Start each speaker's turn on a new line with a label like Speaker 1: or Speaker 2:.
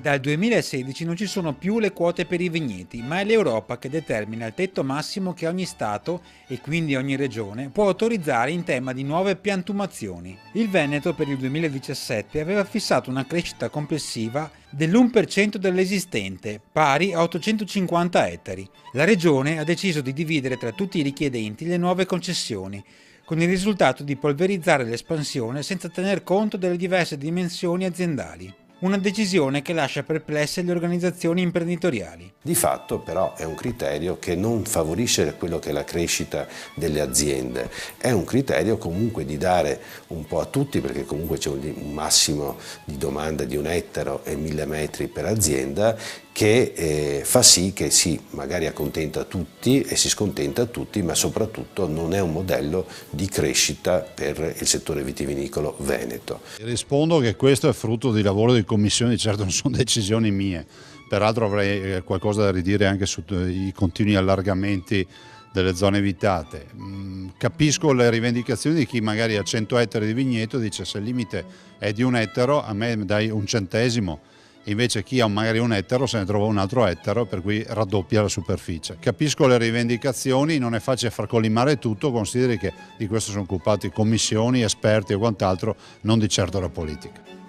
Speaker 1: Dal 2016 non ci sono più le quote per i vigneti, ma è l'Europa che determina il tetto massimo che ogni Stato, e quindi ogni regione, può autorizzare in tema di nuove piantumazioni. Il Veneto per il 2017 aveva fissato una crescita complessiva dell'1% dell'esistente, pari a 850 ettari. La regione ha deciso di dividere tra tutti i richiedenti le nuove concessioni, con il risultato di polverizzare l'espansione senza tener conto delle diverse dimensioni aziendali. Una decisione che lascia perplesse le organizzazioni imprenditoriali.
Speaker 2: Di fatto però è un criterio che non favorisce quello che è la crescita delle aziende, è un criterio comunque di dare un po' a tutti, perché comunque c'è un massimo di domanda di 1 ettaro e 1000 metri per azienda, che fa sì che magari accontenta tutti e si scontenta tutti, ma soprattutto non è un modello di crescita per il settore vitivinicolo veneto.
Speaker 3: Rispondo che questo è frutto di lavoro di commissione, certo non sono decisioni mie, peraltro avrei qualcosa da ridire anche sui continui allargamenti delle zone evitate. Capisco le rivendicazioni di chi magari ha 100 ettari di vigneto dice se il limite è di 1 ettaro a me dai 1 centesimo. Invece chi ha magari 1 ettaro se ne trova un altro ettaro, per cui raddoppia la superficie. Capisco le rivendicazioni, non è facile far collimare tutto, consideri che di questo sono occupati commissioni, esperti e quant'altro, non di certo la politica.